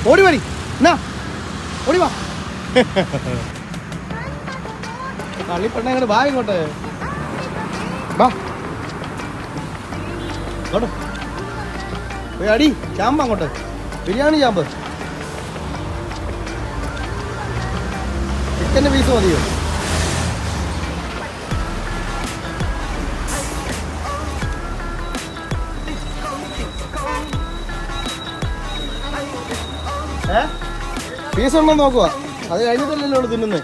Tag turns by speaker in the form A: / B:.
A: ഓടി വരി എന്നാ ഓടി വാ തള്ളിപ്പെണ്ണ ഇങ്ങോട്ട് വാ ഇങ്ങോട്ട് വാ ഇങ്ങോട്ട് പോയി അടി ചാമ്പ് അങ്ങോട്ട് ബിരിയാണി ചാമ്പ് ചിക്കൻ്റെ പീസ് മതിയോ പീസ് ഉണ്ടോ നോക്കുക അത് കഴിഞ്ഞിട്ടല്ലല്ലോ ഇവിടെ തിന്നുന്നത്